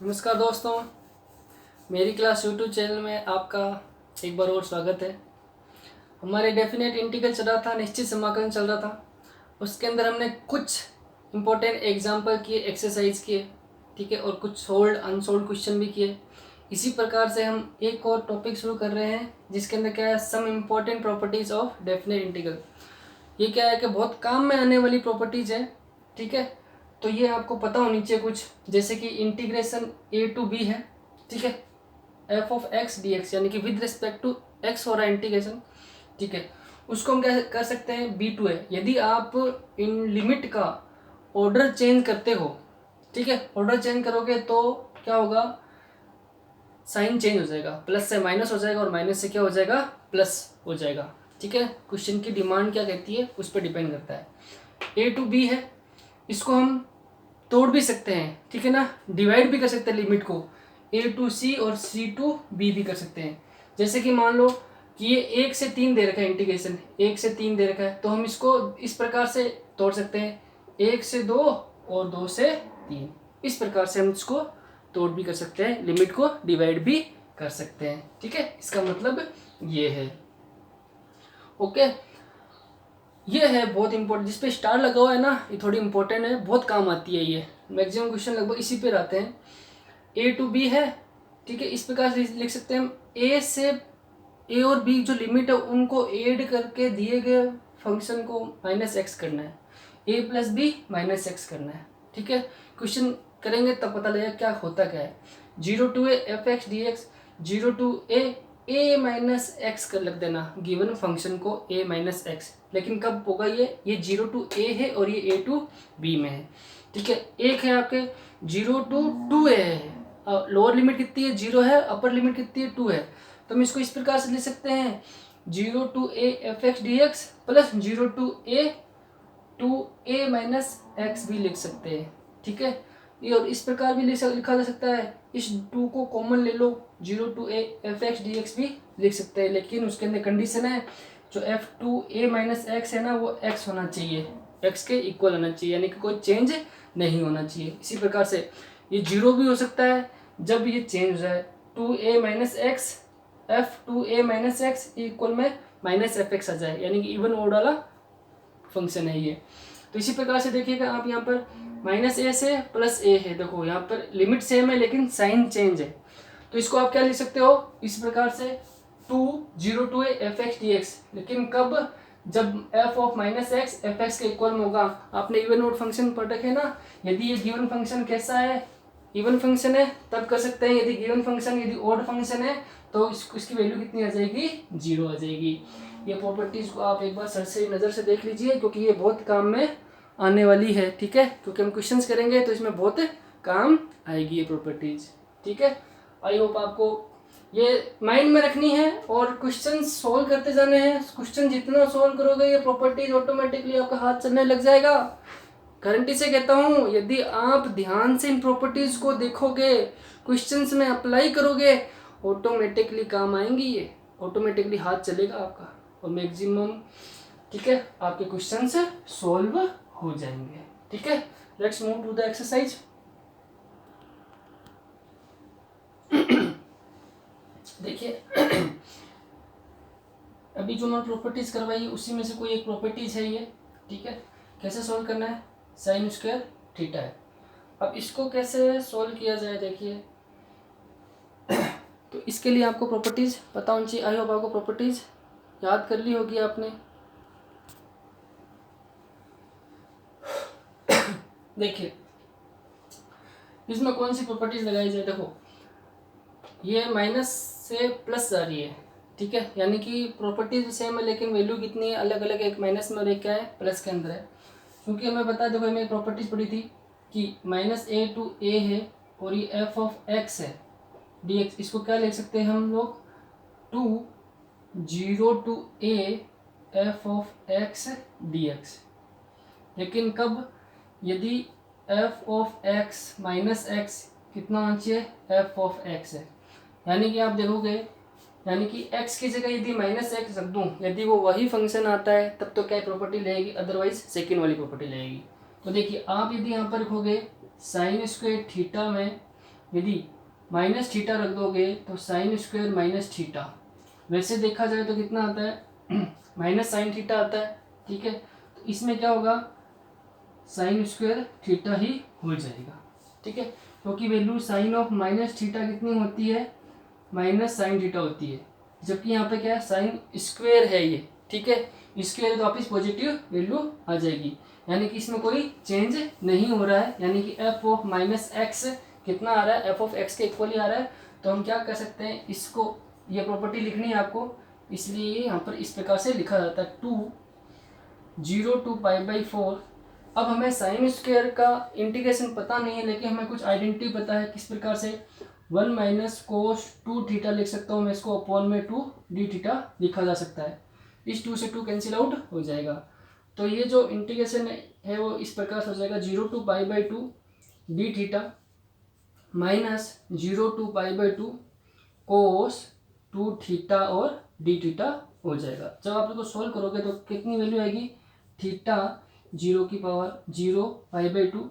नमस्कार दोस्तों, मेरी क्लास यूट्यूब चैनल में आपका एक बार और स्वागत है। हमारे डेफिनेट इंटीग्रल चल रहा था, निश्चित समाकलन चल रहा था। उसके अंदर हमने कुछ इम्पोर्टेंट एग्जाम्पल किए, एक्सरसाइज किए, ठीक है, और कुछ सोल्ड अनसोल्ड क्वेश्चन भी किए। इसी प्रकार से हम एक और टॉपिक शुरू कर रहे हैं जिसके अंदर क्या है, some important properties of definite integral. ये क्या है कि बहुत काम में आने वाली प्रॉपर्टीज़ है, ठीक है। तो ये आपको पता होनी चाहिए कुछ, जैसे कि इंटीग्रेशन ए टू बी है, ठीक है, F of x D x, यानी कि विद रिस्पेक्ट टू एक्स हो रहा है इंटीग्रेशन, ठीक है। उसको हम क्या कर सकते हैं, बी टू है। यदि आप इन लिमिट का ऑर्डर चेंज करते हो, ठीक है, ऑर्डर चेंज करोगे तो क्या होगा, साइन चेंज हो जाएगा, प्लस से माइनस हो जाएगा और माइनस से क्या हो जाएगा, प्लस हो जाएगा, ठीक है। क्वेश्चन की डिमांड क्या कहती है उस पर डिपेंड करता है। ए टू बी है, इसको हम तोड़ भी सकते हैं, ठीक है ना, डिवाइड भी कर सकते हैं लिमिट को, ए टू सी और सी टू बी भी कर सकते हैं। जैसे कि मान लो कि ये 1 से 3 दे रखा है, इंटीग्रेशन 1 से 3 दे रखा है, तो हम इसको इस प्रकार से तोड़ सकते हैं, 1 से 2 और 2 से 3। इस प्रकार से हम इसको तोड़ भी कर सकते हैं, लिमिट को डिवाइड भी कर सकते हैं, ठीक है। इसका मतलब ये है, ओके। ये है बहुत इंपॉर्टेंट, जिसपे स्टार लगा हुआ है ना, ये थोड़ी इंपॉर्टेंट है, बहुत काम आती है। ये मैक्सिमम क्वेश्चन लगभग इसी पे आते हैं। ए टू बी है, ठीक है, इस प्रकार से लिख सकते हैं हम, ए से ए और बी जो लिमिट है उनको ऐड करके दिए गए फंक्शन को माइनस एक्स करना है, ए प्लस बी माइनस एक्स करना है, ठीक है। क्वेश्चन करेंगे तब पता लगेगा क्या होता क्या है। 0 to a F x D x, 0 to a minus x कर लग देना गिवन फंक्शन को, a माइनस एक्स। लेकिन कब होगा ये 0 to a है और ये a to b में है, ठीक है। एक है आपके 0 to 2a है, लोअर लिमिट कितनी है 0 है, अपर लिमिट कितनी है 2 है, तो हम इसको इस प्रकार से लिख सकते हैं 0 to a F x D x plus 0 to a minus x भी लिख सकते हैं, ठीक है। ये और इस प्रकार भी लिखा जा सकता है, इस 2 को कॉमन ले लो, 0 to a F x D x भी लिख सकते हैं, लेकिन उसके अंदर कंडीशन है, जो F two a minus x है ना, वो एक्स होना चाहिए, एक्स के इक्वल होना चाहिए, यानी कि कोई चेंज नहीं होना चाहिए। इसी प्रकार से ये 0 भी हो सकता है जब ये चेंज हो जाए, 2a minus x, f two a minus x equal में माइनस एफ एक्स आ जाए, यानी कि इवन ओड वाला फंक्शन है ये। तो इसी प्रकार से देखिएगा आप, यहाँ पर माइनस ए से प्लस ए है, देखो यहाँ पर लिमिट सेम है लेकिन साइन चेंज है, तो इसको आप क्या लिख सकते हो इस प्रकार से, 0 to a F x D x, लेकिन कब, जब F of minus x F x के इक्वल में होगा। आपने इवन ओड फंक्शन पढ़ रखे ना, यदि ये गिवन फंक्शन कैसा है, इवन फंक्शन है तब कर सकते हैं, यदि गिवन फंक्शन यदि ओड फंक्शन है तो इसकी वैल्यू कितनी आ जाएगी, 0 आ जाएगी। ये प्रॉपर्टीज को आप एक बार सर से नज़र से देख लीजिए, क्योंकि ये बहुत काम में आने वाली है, ठीक है, क्योंकि हम क्वेश्चंस करेंगे तो इसमें बहुत काम आएगी ये प्रॉपर्टीज, ठीक है। आई होप आपको ये माइंड में रखनी है और क्वेश्चन सोल्व करते जाने हैं। क्वेश्चन जितना सोल्व करोगे ये प्रॉपर्टीज ऑटोमेटिकली आपका हाथ चलने लग जाएगा। गारंटी से कहता हूँ, यदि आप ध्यान से इन प्रॉपर्टीज को देखोगे, क्वेश्चंस में अप्लाई करोगे, ऑटोमेटिकली काम आएंगी, ये ऑटोमेटिकली हाथ चलेगा आपका और मैक्सिमम, ठीक है, आपके क्वेश्चंस सॉल्व हो जाएंगे, ठीक है। Let's move to the exercise. देखिए अभी जो मैंने प्रॉपर्टीज करवाई उसी में से कोई एक प्रॉपर्टीज है ये, ठीक है। कैसे सॉल्व करना है, साइन स्क्वायर थीटा है। अब इसको कैसे सॉल्व किया जाए, देखिए तो इसके लिए आपको प्रॉपर्टीज पता होनी चाहिए। आई होप आपको प्रॉपर्टीज याद कर ली होगी आपने। देखिए इसमें कौन सी प्रॉपर्टीज लगाई जाए, देखो ये माइनस से प्लस जा रही है, ठीक है, यानी कि प्रॉपर्टीज सेम है लेकिन वैल्यू कितनी है अलग अलग, एक माइनस में और एक क्या है प्लस के अंदर है। क्योंकि हमें पता है, देखो हमें प्रॉपर्टीज पढ़ी थी कि माइनस ए टू ए है और ये एफ ऑफ एक्स है डी एक्स, इसको क्या लिख सकते हैं हम लोग, 0 to a F of x D x. लेकिन कब, यदि F of x minus x कितना होना चाहिए, एफ ऑफ एक्स है, यानी कि आप देखोगे, यानी कि x की जगह यदि माइनस एक्स रख दूँ, यदि वो वही फंक्शन आता है तब तो क्या प्रॉपर्टी लेगी, अदरवाइज सेकेंड वाली प्रॉपर्टी लेगी। तो देखिए आप यदि यहाँ पर लिखोगे साइन स्क्वायर थीटा में यदि माइनस थीटा रख दोगे तो साइन स्क्वायर माइनस थीटा, वैसे देखा जाए तो कितना आता है माइनस साइन थीटा आता है, ठीक है। तो इसमें क्या होगा, साइन स्क्वायर थीटा ही हो जाएगा, ठीक है, क्योंकि value sine of minus theta कितनी होती है, माइनस साइन थीटा होती है, जबकि यहाँ पे क्या है साइन स्क्वायर है ये, ठीक है, स्क्वायर तो वापिस पॉजिटिव वैल्यू आ जाएगी, यानी कि इसमें कोई चेंज नहीं हो रहा है, यानी कि एफ ऑफ माइनस एक्स कितना आ रहा है, एफ ऑफ एक्स के इक्वली आ रहा है। तो हम क्या कर सकते हैं, इसको ये प्रॉपर्टी लिखनी है आपको, इसलिए यहाँ पर इस प्रकार से लिखा जाता है 2 to π/4। अब हमें साइन स्क्वायर का इंटीग्रेशन पता नहीं है, लेकिन हमें कुछ आइडेंटिटी पता है, किस प्रकार से 1 माइनस कोस 2 थीटा लिख सकता हूँ मैं, इसको अपॉन में 2 डी थीटा लिखा जा सकता है, इस 2 से 2 कैंसिल आउट हो जाएगा। तो ये जो इंटीग्रेशन है वो इस प्रकार से हो जाएगा 0 to π/2 d theta minus 0 to π/2 cos 2 theta और डी थीटा हो जाएगा। जब आप इसको सोल्व करोगे तो कितनी वैल्यू आएगी, थीटा 0 π/2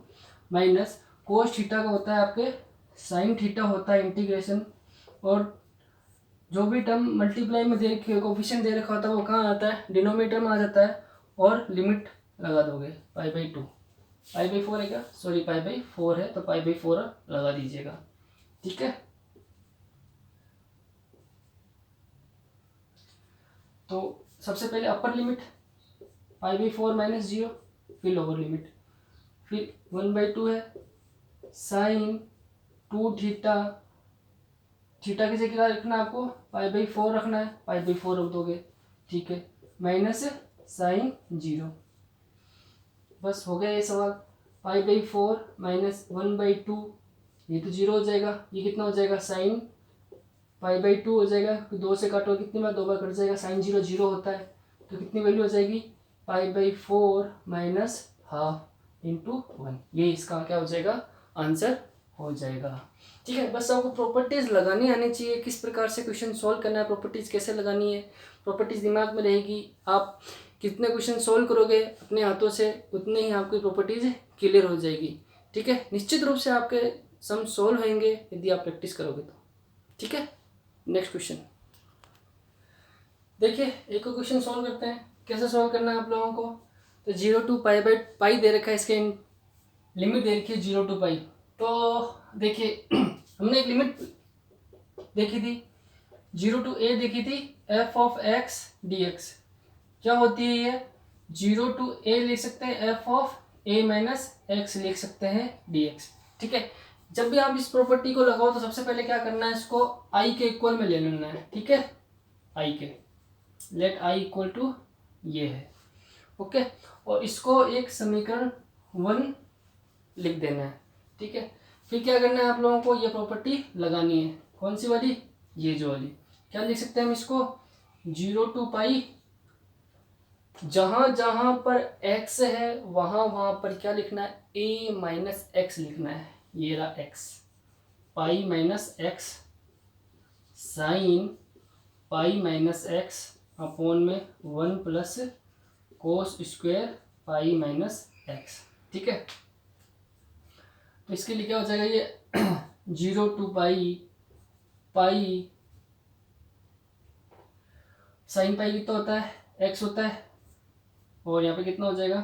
माइनस कोस थीटा का होता है आपके साइन थीटा होता है इंटीग्रेशन, और जो भी टर्म मल्टीप्लाई में दे रखी है, कोफिशिएंट दे रखा होता है, वो कहाँ आता है, डिनोमिनेटर में आ जाता है, और लिमिट लगा दोगे π/2, π/4 है क्या, सॉरी π/4 है, तो π/4 लगा दीजिएगा, ठीक है। तो सबसे पहले अपर लिमिट π/4 माइनस 0, फिर लोअर लिमिट, फिर 1/2 है साइन 2 थीटा, थीटा की जगह रखना आपको π/4 रखना है, π/4 रख दोगे, ठीक है, माइनस साइन 0, बस हो गया ये सवाल। π/4 माइनस 1/2, ये तो 0 हो जाएगा, ये कितना हो जाएगा साइन π/2 हो जाएगा, 2 से काटो कितनी बार, 2 बार कट जाएगा, साइन 0 0 होता है, तो कितनी वैल्यू हो जाएगी π/4 माइनस हाफ इंटू 1, ये इसका क्या हो जाएगा, आंसर हो जाएगा, ठीक है। बस आपको प्रॉपर्टीज लगानी आनी चाहिए, किस प्रकार से क्वेश्चन सॉल्व करना है, प्रॉपर्टीज कैसे लगानी है, प्रॉपर्टीज दिमाग में रहेगी, आप कितने क्वेश्चन सॉल्व करोगे अपने हाथों से उतने ही आपकी प्रॉपर्टीज क्लियर हो जाएगी, ठीक है। निश्चित रूप से आपके सम सॉल्व होंगे यदि आप प्रैक्टिस करोगे तो, ठीक है। नेक्स्ट क्वेश्चन देखिए, एक और क्वेश्चन सॉल्व करते हैं, कैसे सॉल्व करना है आप लोगों को। तो 0 to π/π दे रखा है, इसके लिमिट दे रखी है 0 to π। तो देखिए हमने एक लिमिट देखी थी 0 to a देखी थी, f ऑफ x dx क्या होती है, ये 0 to a लिख सकते हैं, f of a minus x लिख सकते हैं dx, ठीक है। जब भी आप इस प्रॉपर्टी को लगाओ तो सबसे पहले क्या करना है, इसको i के इक्वल में ले लेना है, ठीक है, i के, लेट i इक्वल टू ये है, ओके, और इसको एक समीकरण 1 लिख देना है, ठीक है। फिर क्या करना है आप लोगों को, ये प्रॉपर्टी लगानी है, कौन सी वाली, ये जो वाली, क्या लिख सकते हैं हम इसको, 0 to π, जहां जहां पर x है वहां वहां पर क्या लिखना है, a माइनस एक्स लिखना है, ये रहा x, pi minus x sine pi minus x upon में 1 plus cos square pi minus x, ठीक है। तो इसके लिए क्या हो जाएगा, ये 0 to पाई साइन पाई कितना होता है, एक्स होता है, और यहाँ पे कितना हो जाएगा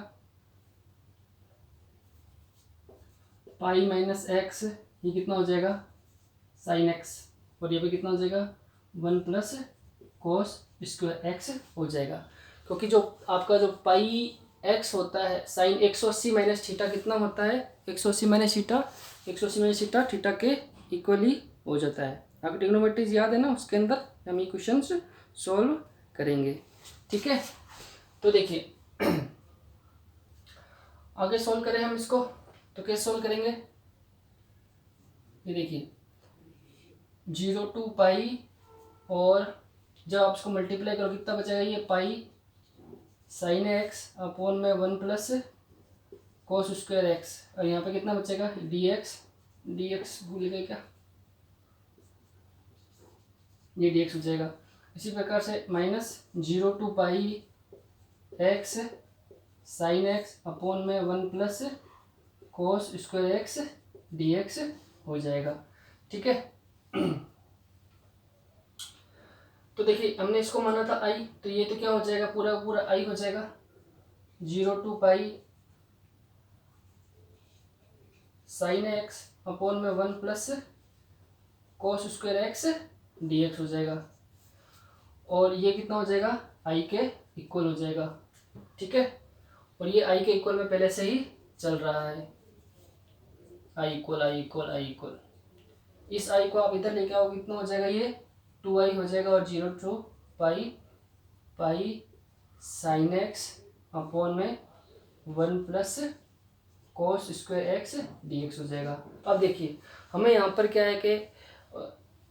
पाई माइनस एक्स, ये कितना हो जाएगा साइन एक्स, और यहाँ पे कितना हो जाएगा 1 प्लस कोस स्क्वायर एक्स हो जाएगा, क्योंकि जो आपका जो पाई एक्स होता है साइन 180 माइनस थीटा कितना होता है, 180 minus theta, 180 minus theta theta के इक्वली हो जाता है। आपको ट्रिग्नोमेट्रीज याद है ना, उसके अंदर हम ये क्वेश्चन सॉल्व करेंगे, ठीक है। तो देखिए आगे सॉल्व करें हम इसको, तो कैसे सॉल्व करेंगे, ये देखिए 0 to π, और जब आप इसको मल्टीप्लाई करो कितना बचेगा, ये पाई साइन एक्स अपॉन में 1 प्लस कोस स्क्वायर एक्स, और यहाँ पे कितना बचेगा dx भूल गए क्या, ये dx हो जाएगा। इसी प्रकार से minus 0 to π x sine x upon में 1 plus cos square x dx हो जाएगा। ठीक है। तो देखिए हमने इसको माना था आई, तो ये तो क्या हो जाएगा, पूरा पूरा आई हो जाएगा, 0 to pi sine x upon में 1 plus cos square x D x हो जाएगा। और ये कितना हो जाएगा, आई के इक्वल हो जाएगा। ठीक है, और ये आई के इक्वल में पहले से ही चल रहा है, I equal I equal I equal. इस आई को आप इधर लेके आओ, कितना हो जाएगा, ये 2i हो जाएगा, और 0 to pi pi sine x upon में 1 plus cos square x D x हो जाएगा। अब देखिए हमें यहाँ पर क्या है कि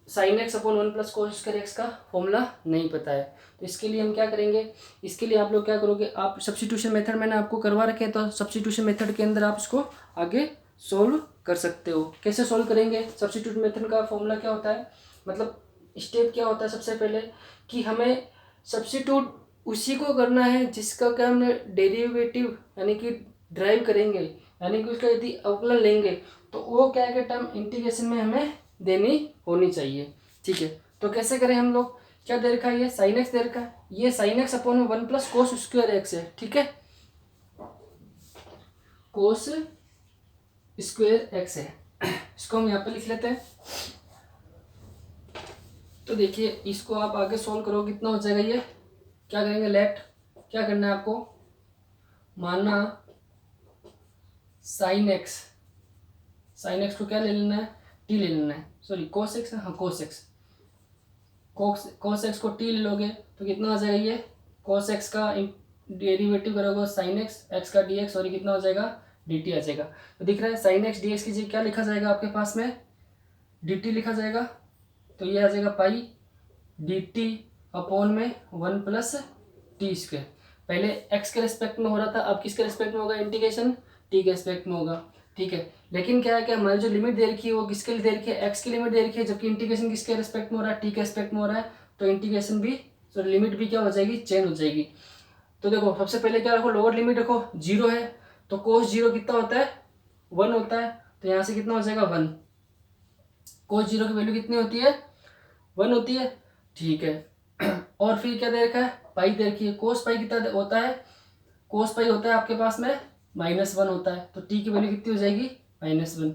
sign x upon 1 plus cos square x का फॉर्मूला नहीं पता है, तो इसके लिए हम क्या करेंगे, इसके लिए आप लोग क्या करोगे, आप सब्स्टिट्यूशन मेथड मैंने आपको करवा रखे हैं, तो सब्स्टिट्यूशन मेथड के अंदर आप इसको आगे सोल्व कर सकते हो। कैसे सोल्व करेंगे, सब्स्टिट्यूट मेथड का फॉर्मूला क्या होता है, मतलब स्टेप क्या होता है, सबसे पहले कि हमें सब्स्टिट्यूट उसी को करना है जिसका क्या हमने डेरिवेटिव यानी कि ड्राइव करेंगे, यानी कि उसका यदि अवकलन लेंगे तो वो क्या है कि टर्म इंटीग्रेशन में हमें देनी होनी चाहिए। ठीक है, तो कैसे करें हम लोग, क्या दे रखा है, ये साइन एक्स दे रखा है, ये साइन एक्स अपॉन में 1 प्लस कोस स्क्वायर एक्स है। ठीक है, कोस स्क्वायर एक्स है, इसको हम यहाँ पे लिख लेते हैं। तो देखिए इसको आप आगे सोल्व करो, कितना हो जाएगा, ये क्या करेंगे, लेट क्या करना है आपको, मानना साइन एक्स को क्या ले लेना है, टी ले लेना है, सॉरी कोस एक्स, हाँ कोस एक्स को टी ले लोगे तो कितना आ जाएगा, ये कोस एक्स का डेरिवेटिव करोगे साइन एक्स का डी एक्स, और कितना हो जाएगा, डी टी आ जाएगा। तो दिख रहा है साइन एक्स डी एक्स की जगह क्या लिखा जाएगा आपके पास में, डी टी लिखा जाएगा, तो ये आ जाएगा पाई डी टी अपॉन में 1 प्लस टी स्क्वायर। पहले एक्स के रिस्पेक्ट में हो रहा था, अब किसके रिस्पेक्ट में होगा, इंटीग्रेशन टी के रिस्पेक्ट में होगा। ठीक है, लेकिन क्या है कि हमारी जो लिमिट दे रखी है वो किसके लिए दे रखी है, एक्स की लिमिट दे रखी है, जबकि इंटीग्रेशन किसके रिस्पेक्ट में हो रहा है, टी के रिस्पेक्ट में हो रहा है, तो इंटीग्रेशन भी तो लिमिट भी क्या हो जाएगी, चेंज हो जाएगी। तो देखो सबसे पहले क्या रखो, लोअर लिमिट रखो, 0 है तो कोस 0 कितना होता है, 1 होता है, तो यहाँ से कितना हो जाएगा 1, कोस 0 की वैल्यू कितनी होती है, 1 होती है। ठीक है, और फिर क्या दे रखा है, पाई दे रखी है, कोस पाई कितना होता है, कोस पाई होता है आपके पास में -1 होता है, तो टी की वैल्यू कितनी हो जाएगी, -1।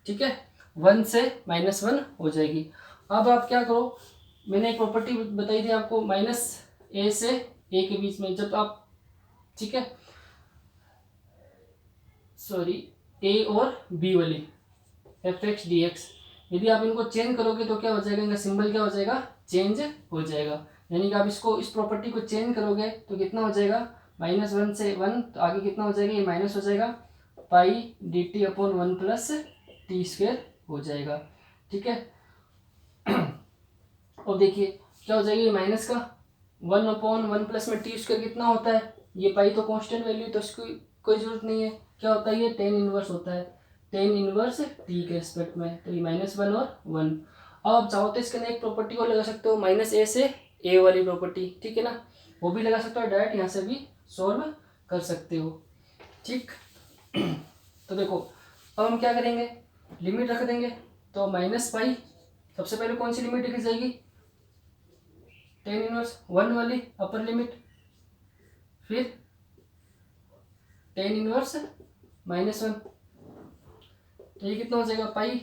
ठीक है, 1 से -1 हो जाएगी। अब आप क्या करो, मैंने एक प्रॉपर्टी बताई थी आपको, -a से a के बीच में, जब आप, ठीक है सॉरी a और b वाली fx dx, यदि आप इनको चेंज करोगे तो क्या हो जाएगा, इनका सिंबल क्या हो जाएगा, चेंज हो जाएगा। यानी कि आप इसको इस प्रॉपर्टी को चेंज करोगे तो कितना हो जाएगा, -1 से 1, तो आगे कितना हो जाएगा, ये माइनस हो जाएगा, pi d t upon 1 plus t square हो जाएगा। ठीक है, और देखिए क्या हो जाएगा, ये माइनस का 1 अपॉन 1 प्लस में टी स्क्वायर कितना होता है, ये पाई तो कांस्टेंट वैल्यू, तो इसकी कोई जरूरत नहीं है, क्या होता है, ये टेन इनवर्स होता है, टेन इनवर्स टी के रिस्पेक्ट में, तो ये -1 और 1। अब आप चाहो तो इसके अंदर एक प्रॉपर्टी को लगा सकते हो, -a से a वाली प्रॉपर्टी, ठीक है ना, वो भी लगा सकते हो, डायरेक्ट यहाँ से भी सॉल्व कर सकते हो। ठीक, तो देखो अब हम क्या करेंगे, लिमिट रख देंगे, तो -पाई सबसे पहले कौन सी लिमिट रखी जाएगी, टेन इनवर्स 1 वाली अपर लिमिट, फिर टेन इनवर्स -1, तो ये कितना हो जाएगा, पाई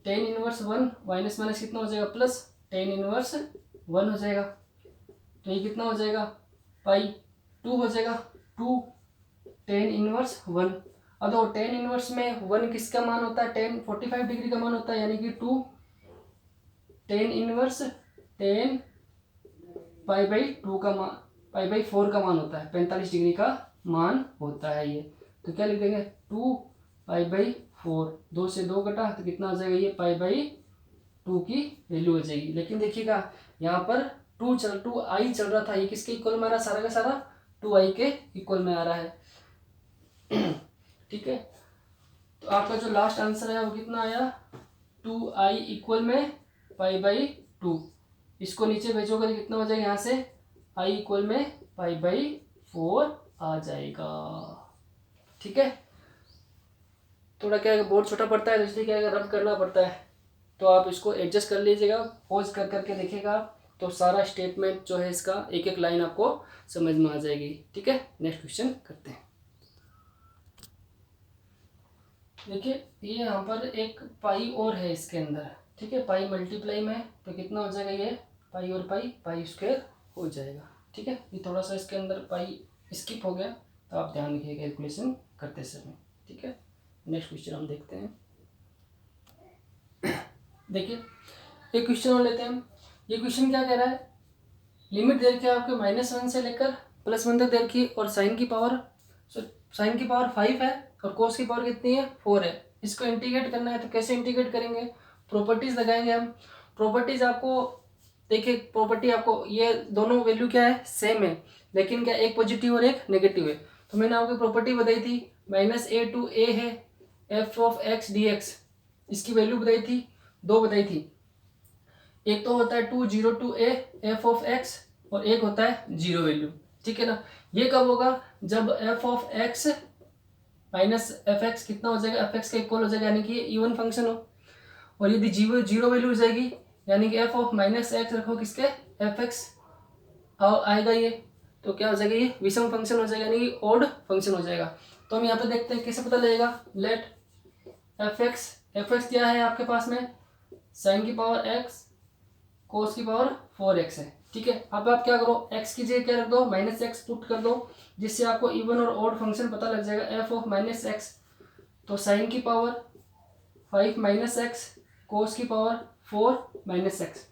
टेन इनवर्स 1 माइनस माइनस कितना हो जाएगा, प्लस टेन इनवर्स 1 हो जाएगा, तो ये कितना हो जाएगा, पाई 2 हो जाएगा, 2 टेन इनवर्स 1। अब तो टेन इनवर्स में 1 किसका मान होता है, 45 डिग्री का मान होता है, यानी कि 2 टेन इनवर्स 10 पाई बाई 2 का मान, पाई बाई 4 का मान होता है, 45 डिग्री का मान होता है ये। तो क्या लिख देंगे, 2 पाई बाई 4, 2 से 2 कटा तो कितना आ जाएगा, ये पाई बाई 2 की वैल्यू हो जाएगी। लेकिन देखिएगा यहाँ पर 2i चल रहा था, ये किसके इक्वल में आ रहा है, सारा का सारा 2i के इक्वल में आ रहा है। ठीक है, तो आपका जो लास्ट आंसर है वो कितना आया, 2i इक्वल में पाई बाई 2, इसको नीचे भेजोगे तो कितना हो जाएगा, यहाँ से i इक्वल में पाई बाई 4 आ जाएगा। ठीक है, थोड़ा क्या है बोर्ड छोटा पड़ता है, तो इसलिए क्या है रब करना पड़ता है, तो आप इसको एडजस्ट कर लीजिएगा, पॉज कर करके देखिएगा, तो सारा स्टेटमेंट जो है इसका एक एक लाइन आपको समझ में आ जाएगी। ठीक है, नेक्स्ट क्वेश्चन करते हैं। देखिए ये यहाँ पर एक पाई और है इसके अंदर। ठीक है, पाई मल्टीप्लाई में तो कितना हो जाएगा, ये पाई और पाई पाई स्क्वायर हो जाएगा। ठीक है, ये थोड़ा सा इसके अंदर पाई स्किप हो गया, तो आप ध्यान रखिएगा कैलकुलेशन करते समय। ठीक है, नेक्स्ट क्वेश्चन हम देखते हैं। देखिए एक क्वेश्चन और लेते हैं हम। ये क्वेश्चन क्या कह रहा है, लिमिट दे रखी है आपके -1 से लेकर +1 तक दे रखी, और साइन की पावर साइन की पावर 5 है और कोस की पावर कितनी है 4 है। इसको इंटीग्रेट करना है, तो कैसे इंटीग्रेट करेंगे, प्रॉपर्टीज लगाएंगे हम। प्रॉपर्टीज आपको देखिए, प्रॉपर्टी आपको ये दोनों वैल्यू क्या है सेम है, लेकिन क्या एक पॉजिटिव और एक नेगेटिव है। तो मैंने आपको प्रॉपर्टी बताई थी -a to a है f(x) dx, इसकी वैल्यू बताई थी, दो बताई थी। एक तो होता है 2 0 to a f(x) और एक होता है 0 वैल्यू। ठीक है ना, ये कब होगा, जब f(x) माइनस f(x) कितना हो जाएगा, f(x) का इक्वल हो जाएगा, यानी कि ये इवन फंक्शन हो। और यदि जीरो वैल्यू हो जाएगी, यानी कि f(-x) रखो किसके f(x) आएगा ये, तो क्या हो जाएगा, ये विषम फंक्शन हो जाएगा, यानी कि ऑड फंक्शन हो जाएगा। तो हम यहाँ पे देखते हैं कैसे पता लगेगा। लेट f(x) क्या है आपके पास में, साइन की पावर x कोस की पावर 4x है। ठीक है, अब आप क्या करो, x की जगह क्या रख दो, -x पुट कर दो, जिससे आपको इवन और ऑड फंक्शन पता लग जाएगा। f(-x) तो साइन की पावर 5 - x कोस की पावर 4 - x।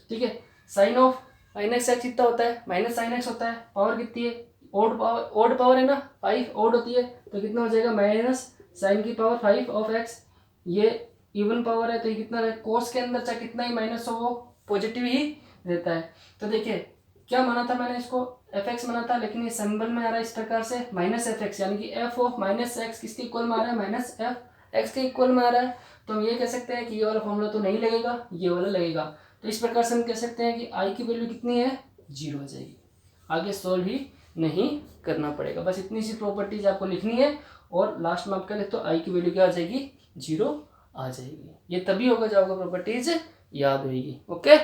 ठीक है, साइन ऑफ -x कितना होता है, -sin x होता है, पावर कितनी है, ऑड पावर है ना, 5 ऑड होती है, तो कितना हो जाएगा -sin की पावर 5 ये इवन पावर है, तो ये कितना है, कोस के अंदर चाहे कितना ही माइनस हो वो पॉजिटिव ही रहता है। तो देखिए क्या माना था मैंने, इसको f(x) माना था, लेकिन ये सिंबल में आ रहा है इस प्रकार से -f(x), यानी कि f(-x) किसके इक्वल में आ रहा है, -f(x) के इक्वल में आ रहा है। तो हम ये कह सकते हैं कि ये वाला फॉर्मूला तो नहीं लगेगा, ये वाला लगेगा। तो इस प्रकार से हम कह सकते हैं कि i की वैल्यू कितनी है, 0 आ जाएगी। आगे सॉल्व ही नहीं करना पड़ेगा, बस इतनी सी प्रॉपर्टीज आपको लिखनी है, और लास्ट में आप क्या लिखते हो, i की वैल्यू क्या आ जाएगी, 0 आ जाएगी। ये तभी होगा जब आपको प्रॉपर्टीज याद होगी। ओके,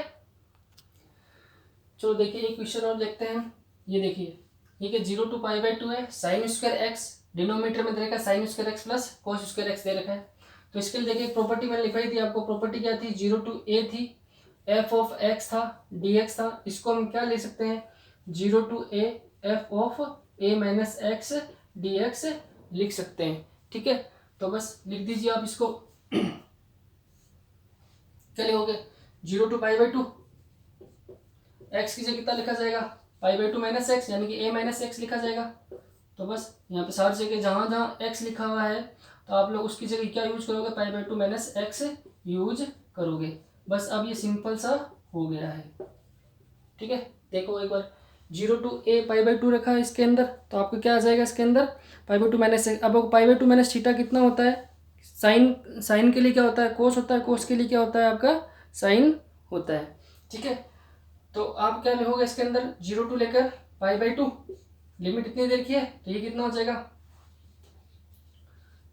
चलो देखिए एक क्वेश्चन और देखते हैं। ये देखिए, ठीक है, 0 to π/2 है, sin²x डिनोमीटर में दे रखा है, sin²x प्लस cos²x दे रखा है। तो इसके लिए देखिए प्रॉपर्टी मैंने लिखाई थी आपको, प्रॉपर्टी क्या थी, 0 to a थी, f(x) था, dx था। इसको हम क्या ले सकते हैं, 0 to a f(a - x) dx लिख सकते हैं। ठीक है, तो बस लिख दीजिए आप इसको। क्या लिखोगे, 0 to π/2, x की जगह कितना लिखा जाएगा, π/2 - x, यानी कि a - x लिखा जाएगा। तो बस यहाँ पे सारी जगह जहाँ जहाँ x लिखा हुआ है, तो आप लोग उसकी जगह क्या यूज करोगे, π/2 - x यूज करोगे। बस अब ये सिंपल सा हो गया है। ठीक है, देखो एक बार, 0 to a π/2 रखा है इसके अंदर, तो आपको क्या आ जाएगा इसके अंदर, π/2 - x। अब π/2 - थीटा कितना होता है, साइन के लिए क्या होता है, कोस होता है, कोस के लिए क्या होता है आपका, साइन होता है। ठीक है, तो आप क्या लिखोगे इसके अंदर, 0 to लेकर π/2, लिमिट इतनी देर की है, तो ये कितना हो जाएगा,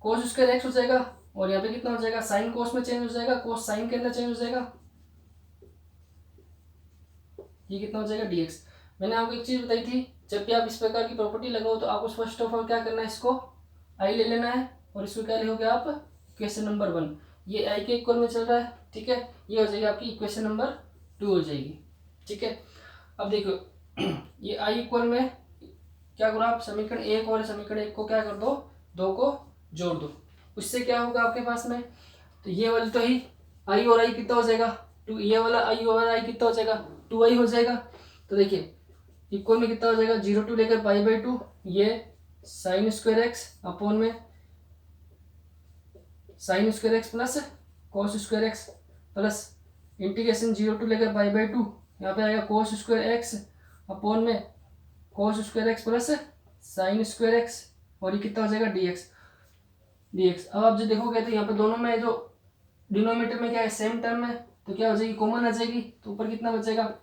cos² x हो जाएगा, और यहाँ पे कितना हो जाएगा, साइन कोस में चेंज हो जाएगा, कोस साइन के अंदर चेंज हो जाएगा, ये कितना हो जाएगा dx। मैंने आपको एक चीज बताई थी, जब भी आप इस प्रकार की प्रॉपर्टी लगाओ, तो आपको फर्स्ट ऑफ ऑल क्या करना है, इसको i ले लेना है, और इसको क्या लिखोगे आप, इक्वेशन नंबर 1, ये i के इक्वल में चल रहा है। ठीक है, ये हो जाएगी आपकी इक्वेशन नंबर 2 हो जाएगी। ठीक है, अब देखो ये i इक्वल में क्या करो आप, समीकरण 1 और समीकरण 1 को क्या कर दो, 2 को जोड़ दो, उससे क्या होगा आपके पास में, तो ये वाली तो ही i और i कितना हो जाएगा 2, ये वाला i और i कितना हो जाएगा 2i हो जाएगा। तो देखिए इक्वल में कितना हो जाएगा, 0 to लेकर π/2, ये sin²x अपॉन में sin²x plus cos²x plus integration 0 to लेकर π/2, यहाँ पे आएगा cos²x अपॉन में cos²x प्लस sin²x, और ये कितना हो जाएगा dx। अब आप जो देखोगे तो यहाँ पे दोनों में जो डिनोमीटर में क्या है, सेम टर्म है, तो क्या हो जाएगी, कॉमन आ जाएगी, तो ऊपर कितना बचेगा,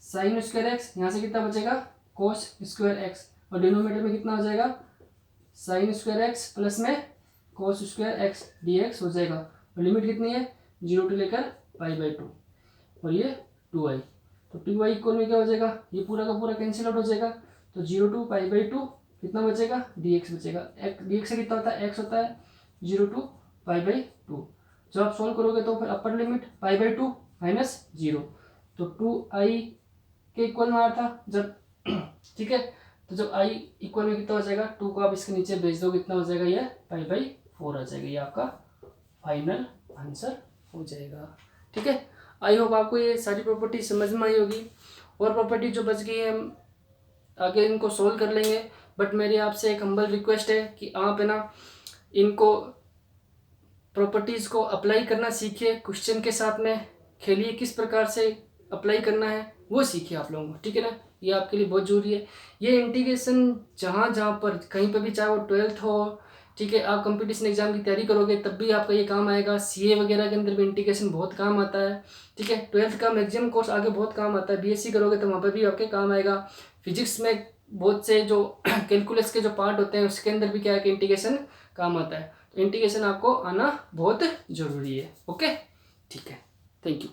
sin²x, यहाँ से कितना बचेगा cos²x, और डिनोमीटर में कितना हो जाएगा sin²x प्लस में cos square x D x हो जाएगा। और लिमिट कितनी है 0 टू लेकर π/2 और ये 2i। तो 2i इक्वल में क्या हो जाएगा, ये पूरा का पूरा कैंसिल आउट हो जाएगा। तो 0 टू π/2 कितना बचेगा dx बचेगा। dx से कितना होता है x होता है 0 टू π/2। जब आप सॉल्व करोगे तो फिर अपर लिमिट π/2 माइनस 0 तो 2i के इक्वल में आया था जब ठीक है। तो जब i इक्वल में कितना हो जाएगा 2 को आप इसके नीचे भेज दो कितना हो जाएगा ये π/4 आ जाएगा। ये आपका फाइनल आंसर हो जाएगा। ठीक है, आई होप आपको ये सारी प्रॉपर्टी समझ में आई होगी। और प्रॉपर्टी जो बच गई है हम आगे इनको सोल्व कर लेंगे। बट मेरी आपसे एक हम्बल रिक्वेस्ट है कि आप है ना इनको प्रॉपर्टीज़ को अप्लाई करना सीखिए, क्वेश्चन के साथ में खेलिए, किस प्रकार से अप्लाई करना है वो सीखिए आप लोगों को। ठीक है ना, ये आपके लिए बहुत ज़रूरी है। ये इंटीग्रेशन जहाँ जहाँ पर कहीं पर भी, चाहे वो 12th हो, ठीक है, आप कंपटीशन एग्जाम की तैयारी करोगे तब भी आपका ये काम आएगा। सीए वगैरह के अंदर भी इंटीग्रेशन बहुत काम आता है। ठीक है, 12th का मैक्सिमम कोर्स आगे बहुत काम आता है। बीएससी करोगे तो वहाँ पर भी आपके काम आएगा। फिजिक्स में बहुत से जो कैलकुलस के जो पार्ट होते हैं उसके अंदर भी क्या है कि इंटीग्रेशन काम आता है। तो इंटीग्रेशन आपको आना बहुत ज़रूरी है। ओके, ठीक है, थैंक यू।